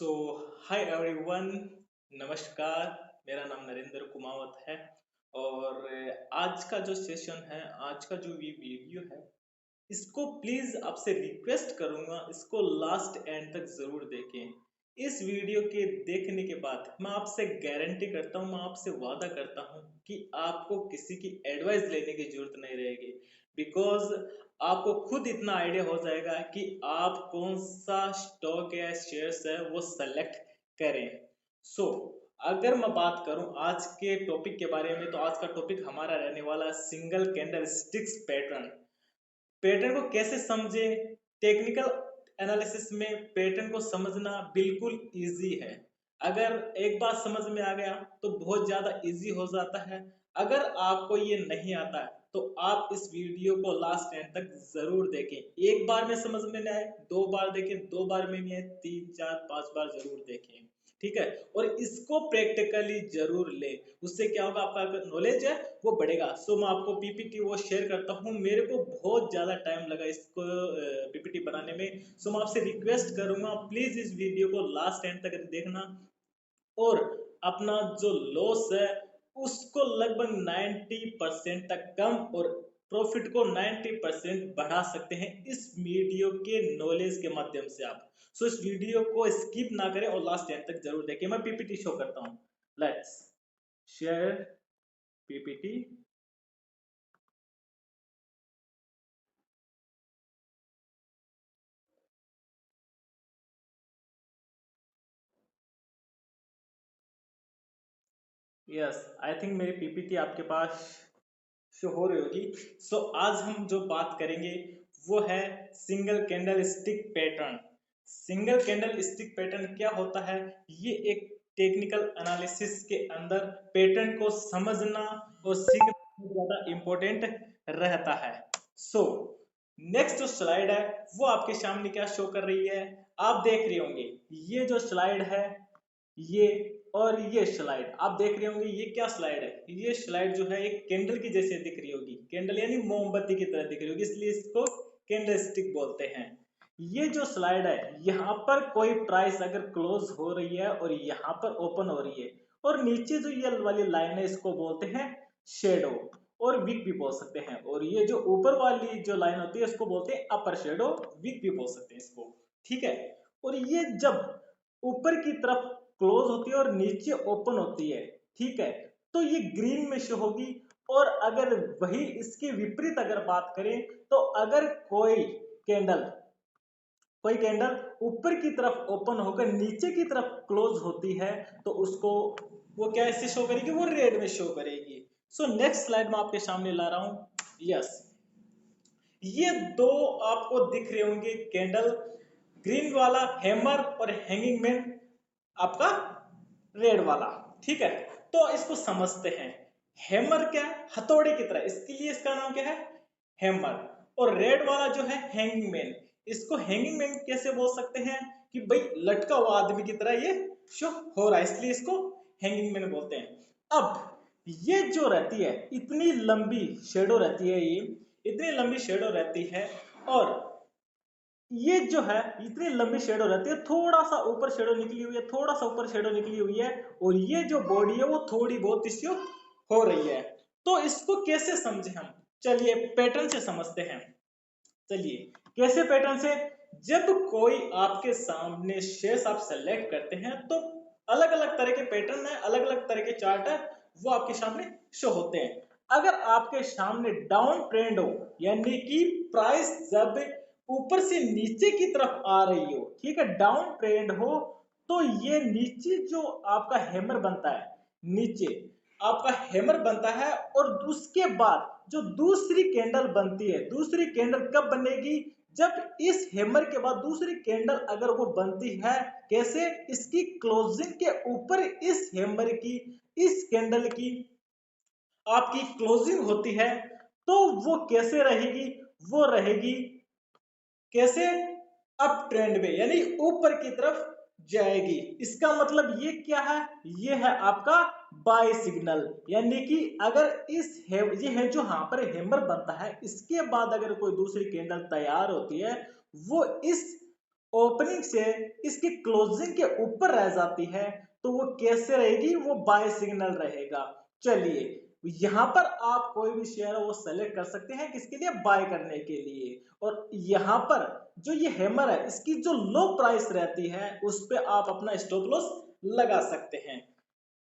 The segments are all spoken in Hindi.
सो हाय एवरीवन, नमस्कार। मेरा नाम नरेंद्र कुमावत है और आज का जो सेशन है, आज का जो ये वीडियो है, इसको प्लीज आपसे रिक्वेस्ट करूंगा, इसको लास्ट एंड तक जरूर देखें। इस वीडियो के देखने के बाद मैं आपसे गारंटी करता हूं, मैं आपसे वादा करता हूं कि आपको किसी की एडवाइस लेने की जरूरत नहीं रहेगी। बिकॉज आपको खुद इतना आइडिया हो जाएगा कि आप कौन सा स्टॉक या शेयर्स है वो सेलेक्ट करें। सो अगर मैं बात करूं आज के टॉपिक के बारे में, तो आज का टॉपिक हमारा रहने वाला है single candle sticks pattern. Pattern को कैसे समझे? टेक्निकल एनालिसिस में पैटर्न को समझना बिल्कुल इजी है। अगर एक बात समझ में आ गया तो बहुत ज्यादा इजी हो जाता है। अगर आपको ये नहीं आता है तो आप इस वीडियो को लास्ट एंड तक जरूर देखें। एक बार में समझ में नहीं आए, दो बार देखें, दो बार में नहीं आए, तीन चार पांच बार जरूर देखें। ठीक है, और इसको प्रैक्टिकली जरूर ले। उससे क्या होगा, आपका नॉलेज है वो बढ़ेगा। सो मैं आपको पीपीटी वो शेयर करता हूँ। मेरे को बहुत ज्यादा टाइम लगा इसको पीपीटी बनाने में। सो मैं आपसे रिक्वेस्ट करूंगा, प्लीज इस वीडियो को लास्ट एंड तक देखना और अपना जो लॉस है उसको लगभग 90% तक कम और प्रॉफिट को 90% बढ़ा सकते हैं इस वीडियो के नॉलेज के माध्यम से आप। सो इस वीडियो को स्किप ना करें और लास्ट एंड तक जरूर देखें। मैं पीपीटी शो करता हूं। Let's share PPT. Yes, I think मेरी पीपीटी आपके पास शो हो रही होगी। सो आज हम जो बात करेंगे वो है single candle stick pattern. Single candle stick pattern क्या होता है? ये एक टेक्निकल एनालिसिस के अंदर पैटर्न को समझना और सीखना ज्यादा इंपॉर्टेंट रहता है। सो नेक्स्ट जो स्लाइड है वो आपके सामने क्या शो कर रही है, आप देख रहे होंगे। ये जो स्लाइड है, ये और ये स्लाइड आप देख रहे होंगे। ये क्या स्लाइड है? ये स्लाइड जो है एक कैंडल की जैसे दिख रही होगी। कैंडल यानी मोमबत्ती की तरह दिख रही होगी, इसलिए इसको कैंडल स्टिक बोलते हैं। ये जो स्लाइड है, यहाँ पर कोई प्राइस अगर क्लोज हो रही है और यहाँ पर ओपन हो रही है, और नीचे जो ये वाली लाइन है इसको बोलते हैं शेडो और विक भी बोल सकते हैं। और ये जो ऊपर वाली जो लाइन होती है इसको बोलते हैं अपर शेडो, विक भी बोल सकते हैं इसको। ठीक है, और ये जब ऊपर की तरफ क्लोज होती है और नीचे ओपन होती है, ठीक है, तो ये ग्रीन में शो होगी। और अगर वही इसके विपरीत अगर बात करें, तो अगर कोई कैंडल ऊपर की तरफ ओपन होकर नीचे की तरफ क्लोज होती है, तो उसको वो क्या ऐसे शो करेगी? वो रेड में शो करेगी। सो नेक्स्ट स्लाइड में आपके सामने ला रहा हूं। यस, ये दो आपको दिख रहे होंगे कैंडल, ग्रीन वाला हैमर और हैंगिंग मैन आपका रेड वाला। ठीक है, तो इसको समझते हैं। हैमर क्या है? हथौड़े की तरह, इसके लिए इसका नाम क्या है? हैमर। और रेड वाला जो है हैंगिंग मैन, इसको हैंगिंग मैन कैसे बोल सकते हैं कि भाई लटका हुआ आदमी की तरह ये शो हो रहा है, इसलिए इसको हैंगिंग मैन बोलते हैं। अब ये जो रहती है, इतनी लंबी शेडो रहती है, ये इतनी लंबी शेडो रहती है। और ये जो है इतनी लंबी शेडो रहती है, थोड़ा सा ऊपर शेडो निकली हुई है, थोड़ा सा ऊपर शेडो निकली हुई है, और ये जो बॉडी है वो थोड़ी बहुत इसको हो रही है। तो इसको कैसे समझे हम? चलिए पैटर्न से समझते हैं। चलिए, कैसे पैटर्न से? जब कोई आपके सामने शेयर्स आप सेलेक्ट करते हैं तो अलग अलग तरह के पैटर्न है, अलग अलग तरह के चार्ट है, वो आपके सामने शो होते हैं। अगर आपके सामने डाउन ट्रेंड हो, यानी कि प्राइस जब ऊपर से नीचे की तरफ आ रही हो, ठीक है, डाउन ट्रेंड हो, तो ये नीचे जो आपका हैमर बनता है, नीचे आपका हैमर बनता है, और उसके बाद जो दूसरी कैंडल बनती है, दूसरी कैंडल कब बनेगी? जब इस हैमर के बाद दूसरी कैंडल अगर वो बनती है, कैसे? इसकी क्लोजिंग के ऊपर इस हैमर की, इस कैंडल की आपकी क्लोजिंग होती है, तो वो कैसे रहेगी? वो रहेगी कैसे? अप ट्रेंड में, यानी ऊपर की तरफ जाएगी। इसका मतलब ये क्या है? ये है आपका बाय सिग्नल। यानी कि अगर ये है जो यहाँ पर हैमर बनता है, इसके बाद अगर कोई दूसरी कैंडल तैयार होती है, वो इस ओपनिंग से इसकी क्लोजिंग के ऊपर रह जाती है तो वो कैसे रहेगी, वो बाय सिग्नल रहेगा। चलिए यहाँ पर आप कोई भी शेयर है वो सेलेक्ट कर सकते हैं किसके लिए, बाय करने के लिए। और यहाँ पर जो ये हैमर है इसकी जो लो प्राइस रहती है उस पे आप अपना स्टॉप लॉस लगा सकते हैं।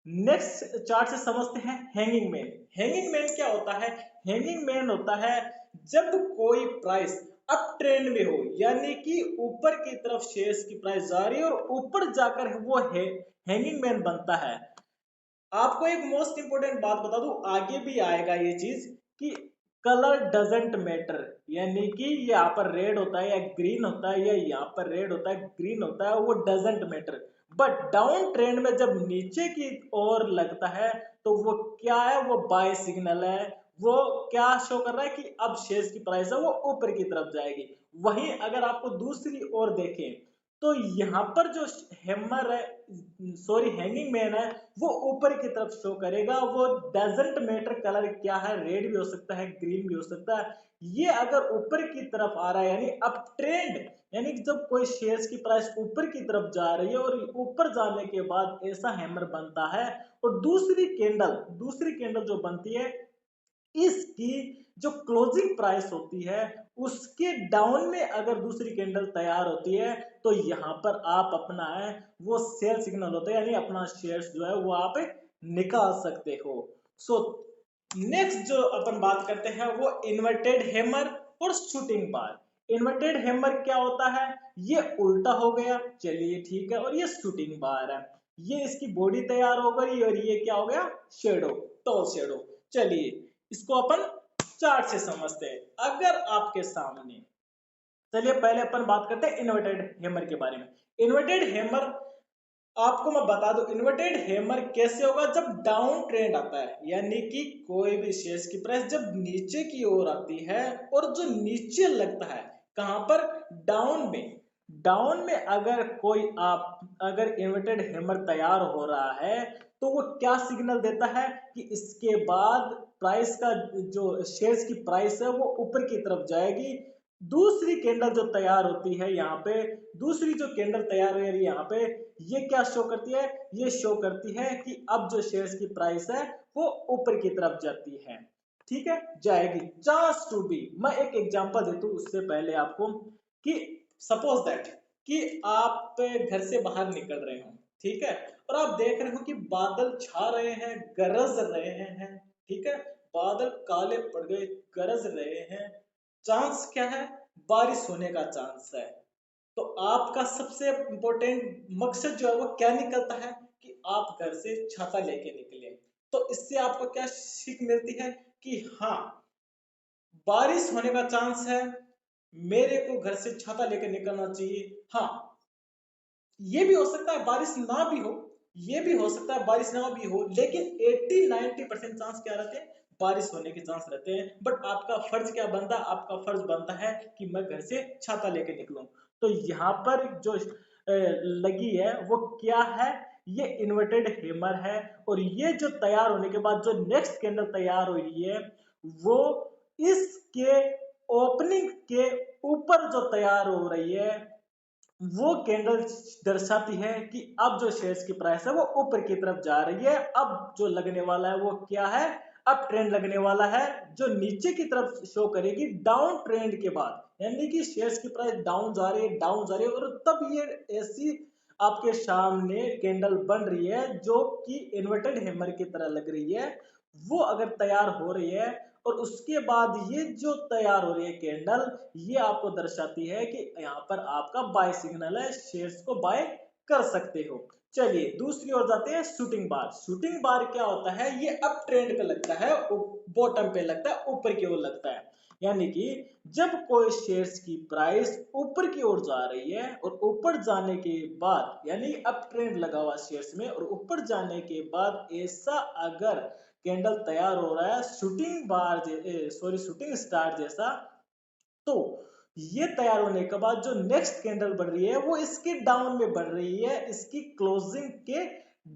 नेक्स्ट चार्ट से समझते हैं हैंगिंग मैन। हैंगिंग मैन क्या होता है, हैंगिंग मैन होता है जब कोई प्राइस अप ट्रेंड में हो, यानी कि ऊपर की तरफ शेयर्स की प्राइस जा रही है और ऊपर जाकर वो है हैंगिंग मैन बनता है। आपको एक मोस्ट इंपोर्टेंट बात बता दूं, आगे भी आएगा ये चीज कि कलर डजेंट मैटर, यानी कि यहाँ पर रेड होता है या ग्रीन होता है या यहाँ पर रेड होता है ग्रीन होता है, वो doesn't matter. But down trend में जब नीचे की ओर लगता है तो वो क्या है, वो बाय सिग्नल है। वो क्या शो कर रहा है कि अब शेयर्स की प्राइस है वो ऊपर की तरफ जाएगी। वहीं अगर आपको दूसरी ओर देखें तो यहाँ पर जो हैमर है, सॉरी हैंगिंग मैन है, वो ऊपर की तरफ शो करेगा। वो डजंट मैटर कलर क्या है, रेड भी हो सकता है ग्रीन भी हो सकता है। ये अगर ऊपर की तरफ आ रहा है यानी अप ट्रेंड, यानी कि जब कोई शेयर्स की प्राइस ऊपर की तरफ जा रही है और ऊपर जाने के बाद ऐसा हैमर बनता है। और दूसरी कैंडल जो बनती है इसकी जो क्लोजिंग प्राइस होती है उसके डाउन में अगर दूसरी कैंडल तैयार होती है तो यहाँ पर आप अपना है वो सेल सिग्नल होता है, यानी अपना शेयर्स जो है वो आप निकाल सकते हो। सो नेक्स्ट जो अपन बात करते हैं वो इन्वर्टेड हैमर और शूटिंग बार। इन्वर्टेड हैमर क्या होता है, ये उल्टा हो गया, चलिए ठीक है। और ये शूटिंग बार है, ये इसकी बॉडी तैयार हो गई और ये क्या हो गया, शेडो, टॉल शेडो। चलिए इसको अपन चार्ट से समझते हैं। अगर आपके सामने, चलिए पहले अपन बात करते हैं इन्वर्टेड हैमर के बारे में। इन्वर्टेड हैमर आपको मैं बता दूं, इन्वर्टेड हैमर कैसे होगा, जब डाउन ट्रेंड आता है, यानी कि कोई भी शेयर्स की प्राइस जब नीचे की ओर आती है और जो नीचे लगता है कहां पर, डाउन में। डाउन में अगर कोई आप अगर इन्वर्टेड हैमर तैयार हो रहा है तो वो क्या सिग्नल देता है कि इसके बाद प्राइस का जो शेयर्स की प्राइस है वो ऊपर की तरफ जाएगी। दूसरी कैंडल जो तैयार होती है यहाँ पे, दूसरी जो कैंडल तैयार हो रही है यहाँ पे, ये क्या शो करती है, ये शो करती है कि अब जो शेयर्स की प्राइस है वो ऊपर की तरफ जाती है, ठीक है, जाएगी। चांस टू बी, मैं एक एग्जांपल देता हूं उससे पहले आपको, कि सपोज दैट कि आप घर से बाहर निकल रहे हो, ठीक है, और आप देख रहे हो कि बादल छा रहे हैं, गरज रहे हैं, ठीक है, बादल काले पड़ गए, गरज रहे हैं, चांस क्या है, बारिश होने का चांस है। तो आपका सबसे इंपॉर्टेंट मकसद जो है वो क्या निकलता है कि आप घर से छाता लेके निकले। तो इससे आपको क्या सीख मिलती है कि हाँ बारिश होने का चांस है, मेरे को घर से छाता लेके निकलना चाहिए। हाँ ये भी हो सकता है बारिश ना भी हो, ये भी हो सकता है बारिश ना भी हो, लेकिन 80-90% चांस क्या रहते हैं, बारिश होने के चांस रहते हैं। बट आपका फर्ज क्या बनता है, आपका फर्ज बनता है कि मैं घर से छाता लेके निकलूं। तो यहाँ पर जो लगी है वो क्या है, ये इन्वर्टेड हैमर है। और ये जो तैयार होने के बाद जो नेक्स्ट कैंडल तैयार हो रही है वो इसके ओपनिंग के ऊपर जो तैयार हो रही है वो कैंडल दर्शाती है कि अब जो शेयर्स की प्राइस है वो ऊपर की तरफ जा रही है। अब जो लगने वाला है वो क्या है, अब ट्रेंड लगने वाला है जो नीचे की तरफ शो करेगी डाउन ट्रेंड के बाद, यानी कि शेयर्स की प्राइस डाउन जा रही है, डाउन जा रही है, और तब ये ऐसी आपके सामने कैंडल बन रही है जो कि इन्वर्टेड हैमर की तरह लग रही है। वो अगर तैयार हो रही है और उसके बाद ये जो तैयार हो रही है कैंडल, ये आपको दर्शाती है कि यहाँ पर आपका बाय सिग्नल है, शेयर्स को बाय कर सकते हो। चलिए दूसरी ओर जाते हैं, शूटिंग बार। शूटिंग बार क्या होता है, ये अप ट्रेंड पे लगता है, बॉटम पे लगता है, ऊपर की ओर लगता है। यानी कि जब कोई शेयर्स की प्राइस ऊपर की ओर जा रही है और ऊपर जाने के बाद, यानी अप ट्रेंड लगा हुआ शेयर्स में, और ऊपर जाने के बाद ऐसा अगर कैंडल तैयार हो रहा है शूटिंग बार सॉरी शूटिंग स्टार जैसा, तो ये तैयार होने के बाद जो नेक्स्ट कैंडल बन रही है वो इसके डाउन में बन रही है, इसकी क्लोजिंग के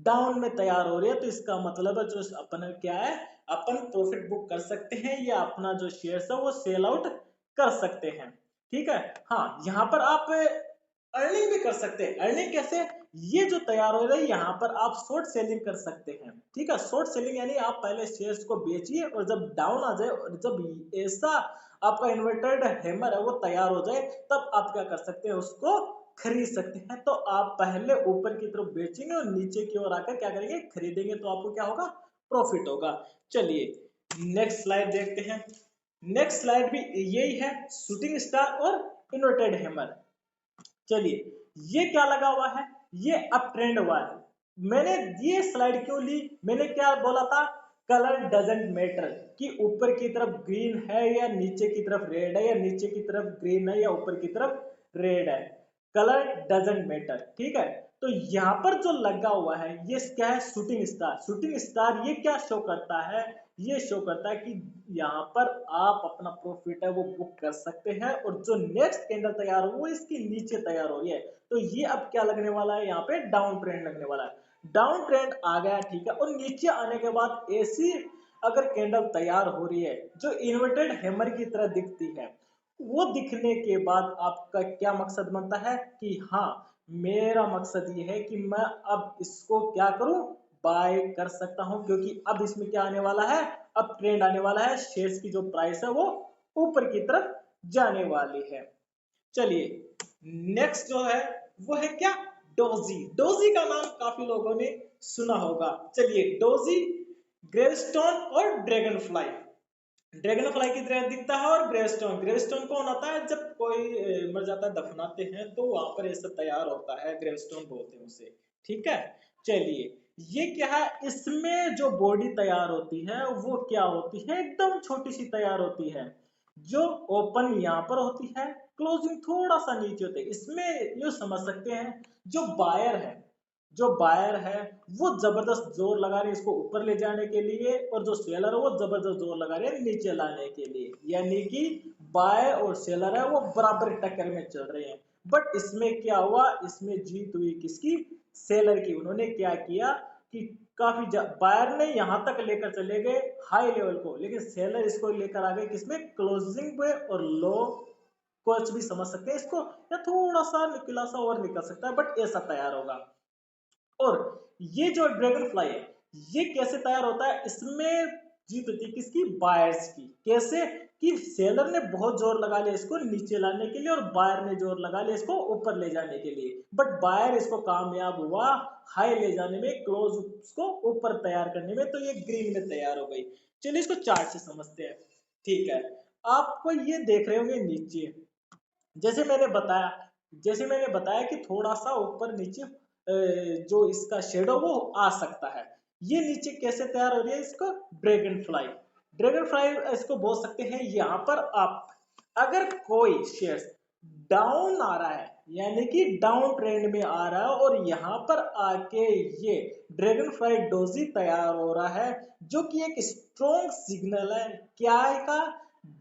डाउन में तैयार हो रही है। तो इसका मतलब है जो अपन क्या है, अपन प्रॉफिट बुक कर सकते हैं या अपना जो शेयर है वो सेल आउट कर सकते हैं, ठीक है। हाँ यहाँ पर आप अर्निंग भी कर सकते हैं। अर्निंग कैसे? ये जो तैयार हो रहा है यहाँ पर आप शॉर्ट सेलिंग कर सकते हैं। ठीक है, शॉर्ट सेलिंग यानी आप पहले शेयर्स को बेचिए और जब डाउन आ जाए और जब ऐसा आपका इन्वर्टेड हैमर है वो तैयार हो जाए तब आप क्या कर सकते हैं, उसको खरीद सकते हैं। तो आप पहले ऊपर की तरफ बेचेंगे और नीचे की ओर आकर क्या करेंगे, खरीदेंगे, तो आपको क्या होगा, प्रॉफिट होगा। चलिए नेक्स्ट स्लाइड देखते हैं। नेक्स्ट स्लाइड भी यही है, शूटिंग स्टार और इन्वर्टेड हैमर। चलिए ये क्या लगा हुआ है, ये अप ट्रेंड हुआ है। मैंने ये स्लाइड क्यों ली, मैंने क्या बोला था, कलर डजेंट मैटर, कि ऊपर की तरफ ग्रीन है या नीचे की तरफ रेड है, या नीचे की तरफ ग्रीन है या ऊपर की तरफ रेड है, कलर डजेंट मैटर। ठीक है, तो यहाँ पर जो लगा हुआ है ये क्या है, शूटिंग स्टार। शूटिंग स्टार ये क्या शो करता है, ये शो करता है कि यहाँ पर आप अपना प्रॉफिट है वो बुक कर सकते हैं और जो नेक्स्ट कैंडल तैयार हो वो इसके नीचे तैयार हो रही है। तो ये अब क्या लगने वाला है, यहाँ पे डाउन ट्रेंड लगने वाला है। डाउन ट्रेंड आ गया, ठीक है, और नीचे आने के बाद ऐसी अगर कैंडल तैयार हो रही है जो इन्वर्टेड हैमर की तरह दिखती है, वो दिखने के बाद आपका क्या मकसद बनता है कि हाँ, मेरा मकसद ये है कि मैं अब इसको क्या करूं, बाय कर सकता हूं, क्योंकि अब इसमें क्या आने वाला है, अब ट्रेंड आने वाला है, शेयर्स की जो प्राइस है वो ऊपर की तरफ जाने वाली है। चलिए नेक्स्ट जो है वो है क्या, डोजी। डोजी का नाम काफी लोगों ने सुना होगा। चलिए डोजी, ग्रेवस्टोन और ड्रैगन फ्लाई। ड्रैगन फ्लाई की तरह दिखता है, और ग्रेवस्टोन, ग्रेवस्टोन कौन होता है, जब कोई मर जाता है दफनाते हैं तो वहां पर ऐसा तैयार होता है, ग्रेवस्टोन बोलते हैं उसे। ठीक है, चलिए ये क्या है, इसमें जो बॉडी तैयार होती है वो क्या होती है, एकदम छोटी सी तैयार होती है, जो ओपन यहाँ पर होती है, क्लोजिंग थोड़ा सा नीचे होते है। इसमें ये समझ सकते हैं जो बायर है, जो बायर है वो जबरदस्त जोर लगा रहे हैं इसको ऊपर ले जाने के लिए, और जो सेलर है वो जबरदस्त जोर लगा रहे हैं नीचे लाने के लिए, यानी कि बायर और सेलर है वो बराबर टक्कर में चल रहे हैं। बट इसमें क्या हुआ, इसमें जीत हुई किसकी, सेलर की। उन्होंने क्या किया कि काफी बायर ने यहां तक लेकर चले गए हाई लेवल को, लेकिन सेलर इसको लेकर आ गए किसमें, क्लोजिंग पे, और लो कुछ भी समझ सकते हैं इसको, या थोड़ा सा निकला सा और निकल सकता है, बट ऐसा तैयार होगा। और ये जो ड्रैगन फ्लाई है ये कैसे तैयार होता है, इसमें जीत होती है किसकी, बायर्स की। कैसे कि सेलर ने बहुत जोर लगा लिया इसको नीचे लाने के लिए, और बायर ने जोर लगा लिया इसको ऊपर ले जाने के लिए, बट बायर इसको कामयाब हुआ हाई ले जाने में, क्लोज उसको ऊपर तैयार करने में, तो ये ग्रीन में तैयार हो गई। चलिए इसको चार्ट से समझते हैं। ठीक है, आपको ये देख रहे होंगे नीचे, जैसे मैंने बताया, जैसे मैंने बताया कि थोड़ा सा ऊपर नीचे जो इसका शेडो वो आ सकता है। ये नीचे कैसे तैयार हो रही है, इसको ड्रैगन फ्लाई, ड्रैगन फ्लाई इसको बोल सकते हैं। यहाँ पर आप अगर कोई शेयर डाउन आ रहा है, यानी कि डाउन ट्रेंड में आ रहा है, और यहाँ पर आके ये ड्रैगन फ्लाई डोजी तैयार हो रहा है, जो कि एक स्ट्रॉन्ग सिग्नल है क्या का,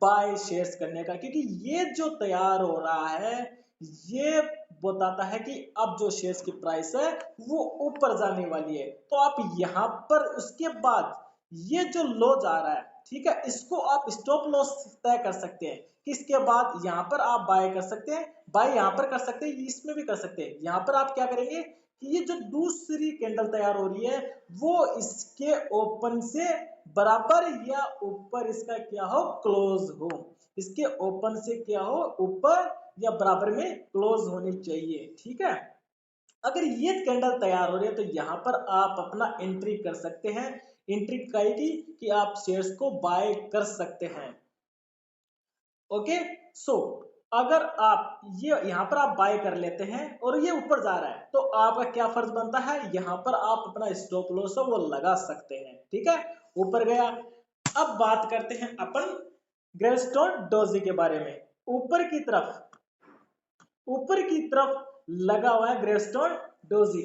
बाय शेयर्स करने का, क्योंकि ये जो तैयार हो रहा है ये बताता है कि अब जो शेयर्स की प्राइस है वो ऊपर जाने वाली है। तो आप यहाँ पर उसके बाद ये जो लो जा रहा है, ठीक है, इसको आप स्टॉप लॉस तय कर सकते हैं कि इसके बाद यहाँ पर आप बाय कर सकते हैं, बाय यहाँ पर कर सकते हैं, इसमें भी कर सकते हैं। यहाँ पर आप क्या करेंगे कि ये जो दूसरी कैंडल तैयार हो रही है वो इसके ओपन से बराबर या ऊपर इसका क्या हो, क्लोज हो, इसके ओपन से क्या हो, ऊपर या बराबर में क्लोज होनी चाहिए। ठीक है, अगर ये कैंडल तैयार हो रही है तो यहाँ पर आप अपना एंट्री कर सकते हैं। एंट्री कहेगी कि आप शेयर्स को बाय कर सकते हैं। ओके, सो अगर आप ये यहाँ पर आप बाय कर लेते हैं और ये ऊपर जा रहा है, तो आपका क्या फर्ज बनता है, यहाँ पर आप अपना स्टॉप लॉस है वो लगा सकते हैं। ठीक है, ऊपर गया। अब बात करते हैं अपन ग्रेवस्टोन डोजी के बारे में। ऊपर की तरफ, ऊपर की तरफ लगा हुआ है ग्रेवस्टोन डोजी।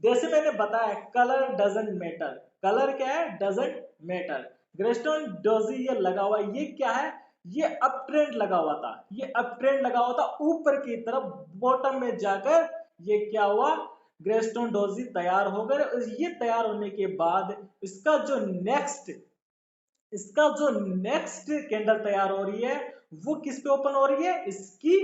जैसे मैंने बताया कलर डजंट मैटर, कलर क्या है, डजंट मैटर। ग्रेवस्टोन डोजी ये लगा हुआ है, ये क्या है, ये अप ट्रेंड लगा हुआ था, ये अप ट्रेंड लगा हुआ था ऊपर की तरफ, बॉटम में जाकर ये क्या हुआ, ग्रेवस्टोन डोजी तैयार हो गए। ये तैयार होने के बाद इसका जो नेक्स्ट कैंडल तैयार हो रही है वो किस पे ओपन हो रही है, इसकी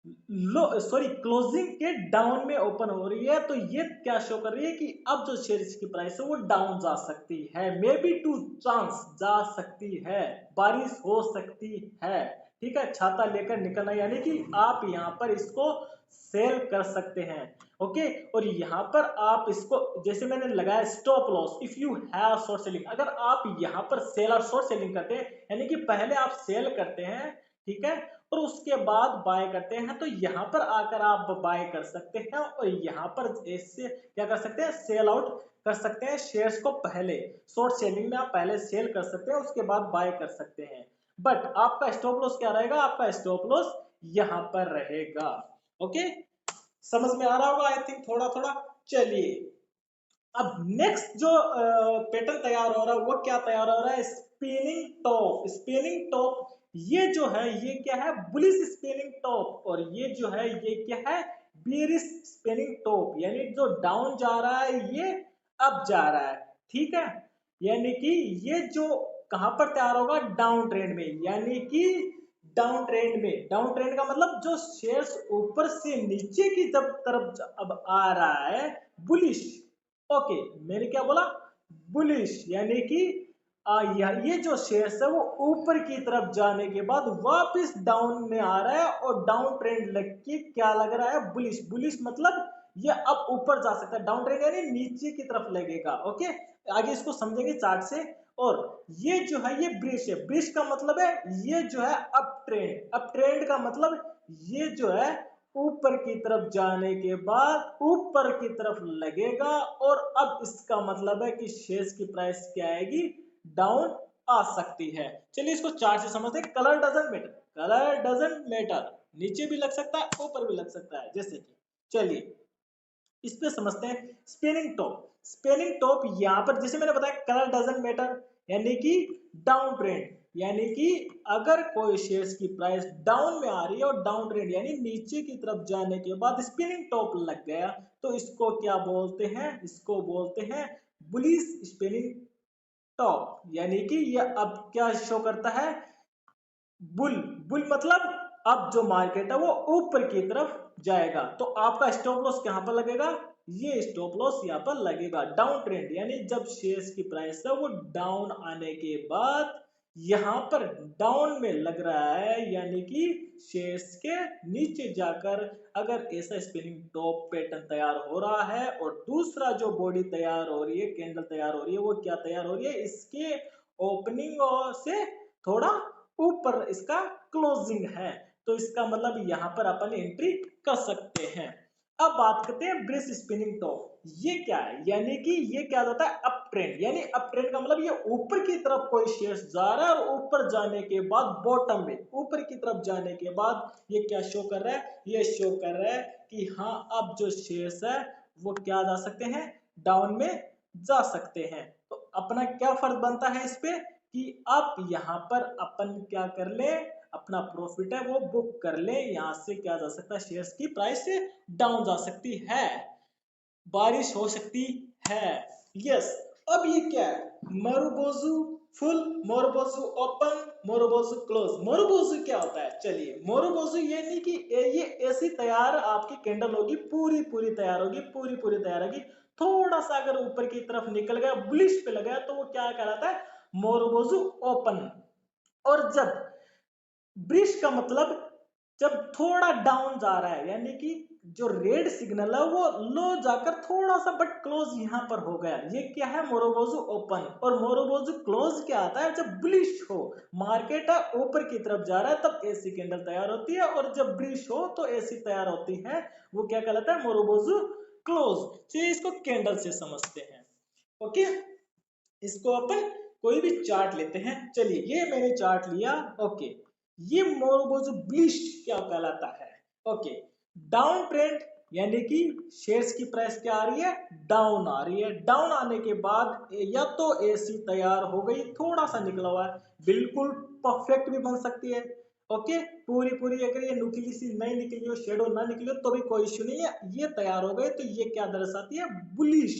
लो सॉरी क्लोजिंग के डाउन में ओपन हो रही है, तो ये क्या शो कर रही है कि अब जो शेयर की प्राइस है वो डाउन जा सकती है, मे बी टू चांस जा सकती है, बारिश हो सकती है। ठीक है, छाता लेकर निकलना, यानी कि आप यहाँ पर इसको सेल कर सकते हैं। ओके, और यहाँ पर आप इसको जैसे मैंने लगाया stop loss, if you have short selling, अगर आप यहाँ पर सेल और शॉर्ट सेलिंग करते हैं, यानी कि पहले आप सेल करते हैं, ठीक है, और उसके बाद बाय करते हैं, तो यहाँ पर आकर आप बाय कर सकते हैं और यहाँ पर इससे क्या कर सकते हैं, सेल आउट कर सकते हैं शेयर्स को। पहले शॉर्ट सेलिंग में आप पहले सेल कर सकते हैं, उसके बाद बाय कर सकते हैं। बट आपका स्टॉप लॉस क्या रहेगा, आपका स्टॉप लॉस यहाँ पर रहेगा। ओके, समझ में आ रहा होगा आई थिंक थोड़ा थोड़ा। चलिए, अब नेक्स्ट जो पैटर्न तैयार हो रहा है वो क्या तैयार हो रहा है, स्पिनिंग टॉप। स्पिनिंग टॉप ये जो है ये क्या है, बुलिश स्पिनिंग टॉप, और ये जो है ये क्या है, बेरिश स्पिनिंग टॉप, यानी जो डाउन जा रहा है ये अप जा रहा है। ठीक है, यानी कि ये जो कहां पर तैयार होगा, डाउन ट्रेंड में, यानी कि डाउन ट्रेंड में। डाउन ट्रेंड का मतलब जो शेयर्स ऊपर से नीचे की जब तरफ अब आ रहा है, बुलिश। ओके, मैंने क्या बोला, बुलिश, यानी कि ये जो शेयर्स है वो ऊपर की तरफ जाने के बाद वापस डाउन में आ रहा है, और डाउन ट्रेंड लग के क्या लग रहा है, बुलिश। बुलिश मतलब ये अब ऊपर जा सकता है, डाउन ट्रेंड यानी नीचे की तरफ लगेगा। ओके, आगे इसको समझेंगे चार्ट से। और ये जो है ये ब्रिश है, ब्रिश का मतलब है ये जो है अप ट्रेंड। अप ट्रेंड का मतलब ये जो है ऊपर की तरफ जाने के बाद ऊपर की तरफ लगेगा, और अब इसका मतलब है कि शेयर्स की प्राइस क्या आएगी, डाउन आ सकती है। चलिए इसको चार्ट से समझते हैं। Colour doesn't matter, colour doesn't matter, नीचे भी लग सकता है ऊपर भी लग सकता है, जैसे कि चलिए इस पे समझते हैं। स्पिनिंग टॉप, स्पिनिंग टॉप यहाँ पर जैसे मैंने बताया कलर डजंट मैटर, यानी कि डाउन ट्रेंड, यानी कि अगर कोई शेयर्स की प्राइस डाउन में आ रही है और डाउन ट्रेंड यानी नीचे की तरफ जाने के बाद स्पिनिंग टॉप लग गया, तो इसको क्या बोलते हैं, इसको बोलते हैं बुलिश स्पिनिंग टॉप, यानी कि ये अब क्या शो करता है, बुल। बुल मतलब अब जो मार्केट है वो ऊपर की तरफ जाएगा, तो आपका स्टॉप लॉस कहां पर लगेगा, ये स्टॉप लॉस यहाँ पर लगेगा डाउन ट्रेंड, यानी जब शेयर्स की प्राइस है वो डाउन आने के बाद यहाँ पर डाउन में लग रहा है, यानी कि शेयर्स के नीचे जाकर अगर ऐसा स्पिनिंग टॉप पैटर्न तैयार हो रहा है, और दूसरा जो बॉडी तैयार हो रही है, कैंडल तैयार हो रही है, वो क्या तैयार हो रही है, इसके ओपनिंग से थोड़ा ऊपर इसका क्लोजिंग है, तो इसका मतलब यहाँ पर अपन एंट्री कर सकते हैं। अब बात करते हैं ब्रिश स्पिनिंग टॉप, ये क्या है, यानी कि ये क्या होता है, अप ट्रेंड, यानी अप ट्रेंड का मतलब ये ऊपर की तरफ कोई शेयर जा रहा है, और ऊपर जाने के बाद बॉटम में ऊपर की तरफ जाने के बाद ये क्या शो कर रहा है, ये शो कर रहा है कि हाँ अब जो शेयर्स है वो क्या जा सकते हैं, डाउन में जा सकते हैं। तो अपना क्या फर्ज बनता है इस पे कि आप यहाँ पर अपन क्या कर ले, अपना प्रॉफिट है वो बुक कर ले, यहाँ से क्या जा सकता है, शेयर्स की प्राइस से डाउन जा सकती है, बारिश हो सकती है। यस, अब ये क्या है, मोरुबोजू फुल, मोरुबोजू ओपन, मोरुबोजू क्लोज। मोरुबोजू क्या होता है, चलिए मोरुबोजू ये नहीं कि ये ऐसी तैयार आपकी कैंडल होगी, पूरी पूरी तैयार होगी, पूरी पूरी तैयार होगी, थोड़ा सा अगर ऊपर की तरफ निकल गया, बुलिश पे लगा, तो वो क्या कहलाता है, मोरुबोजू ओपन। और जब ब्रिश का मतलब जब थोड़ा डाउन जा रहा है, यानी कि जो रेड सिग्नल है वो लो जाकर थोड़ा सा बट क्लोज यहां पर हो गया, ये क्या है, मोरोबोजू ओपन। और मोरोबोजू क्लोज क्या आता है, जब बुलिश हो, मार्केट है ऊपर की तरफ जा रहा है, तब ऐसी कैंडल तैयार होती है, और जब ब्रिश हो तो ऐसी तैयार होती है, वो क्या कहलाता है, मोरोबोजू क्लोज। चलिए इसको कैंडल से समझते हैं। ओके, इसको अपन कोई भी चार्ट लेते हैं, चलिए ये मैंने चार्ट लिया। ओके, ये मोरोबोजू बुलिश क्या कहलाता है, ओके, डाउन ट्रेंड, यानी कि शेयर्स की प्राइस क्या आ रही है, डाउन आ रही है, डाउन आने के बाद या तो ऐसी तैयार हो गई, थोड़ा सा निकला हुआ है, बिल्कुल परफेक्ट भी बन सकती है। ओके, पूरी पूरी अगर ये नुकीली सी नहीं निकली हो, शेडो ना निकली हो, तो भी कोई इश्यू नहीं है, ये तैयार हो गए, तो ये क्या दर्शाती है, बुलिश,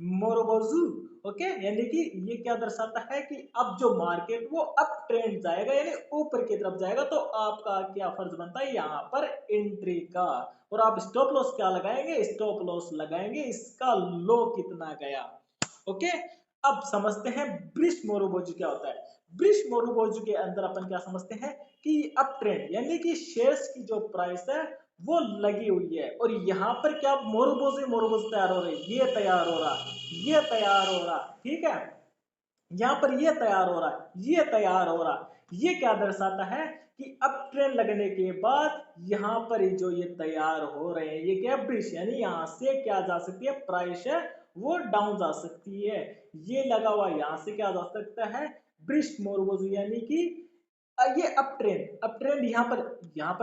मोरोबोजू। ओके, यानी कि ये क्या दर्शाता है कि अब जो मार्केट वो अप ट्रेंड जाएगा यानी ऊपर की तरफ जाएगा, तो आपका क्या फर्ज बनता है यहाँ पर एंट्री का। और आप स्टॉप लॉस क्या लगाएंगे, स्टॉप लॉस लगाएंगे इसका लो कितना गया। ओके, अब समझते हैं ब्रिश मोरोबोजू क्या होता है। ब्रिश मोरोबोजू के अंदर अपन क्या समझते हैं कि अप ट्रेंड यानी कि शेयर्स की जो प्राइस है वो लगी हुई है, और यहाँ पर क्या मोरोबोजू मोरोबोजू तैयार हो रही है, ये तैयार हो रहा, ये तैयार हो रहा, ठीक है, यहाँ पर ये तैयार हो रहा है, ये तैयार हो रहा। ये क्या दर्शाता है कि अब ट्रेंड लगने के बाद यहाँ पर जो ये तैयार हो रहे हैं ये क्या ब्रिश, यानी यहाँ से क्या जा सकती है प्राइस है वो डाउन जा सकती है। ये लगा हुआ यहाँ से क्या जा सकता है ब्रिश मोरवोज, यानी कि ये अप ट्रेंड यहाँ पर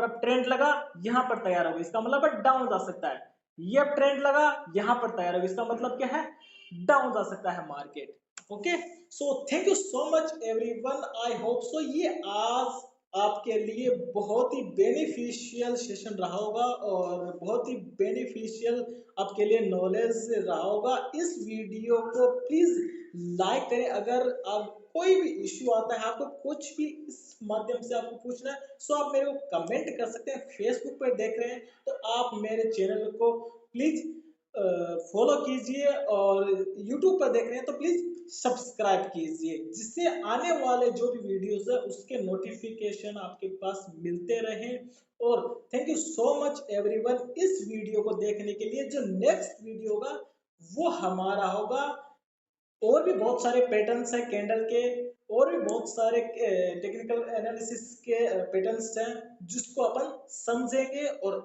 अप ट्रेंड लगा, यहाँ पर तैयार होगा, इसका मतलब है डाउन जा सकता है। ये अप ट्रेंड लगा, यहाँ पर तैयार होगा, इसका मतलब क्या है डाउन जा सकता है market. Okay, so thank you so much everyone, I hope so ये आज आपके लिए बहुत ही बेनिफिशियल सेशन रहा होगा और बहुत ही बेनिफिशियल आपके लिए नॉलेज रहा होगा। इस वीडियो को प्लीज लाइक करें। अगर आप कोई भी इश्यू आता है, आपको कुछ भी इस माध्यम से आपको पूछना है, सो आप मेरे को कमेंट कर सकते हैं। फेसबुक पर देख रहे हैं तो आप मेरे चैनल को प्लीज फॉलो कीजिए, और यूट्यूब पर देख रहे हैं तो प्लीज सब्सक्राइब कीजिए, जिससे आने वाले जो भी वीडियोस है उसके नोटिफिकेशन आपके पास मिलते रहे। और thank you so much everyone इस वीडियो को देखने के लिए। जो नेक्स्ट वीडियो होगा वो हमारा होगा, और भी बहुत सारे पैटर्न्स हैं कैंडल के, और भी बहुत सारे टेक्निकल एनालिसिस के पैटर्न्स हैं जिसको अपन समझेंगे, और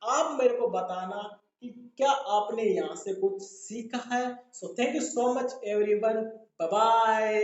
आप मेरे को बताना कि क्या आपने यहाँ से कुछ सीखा है। So thank you so much everyone, bye bye.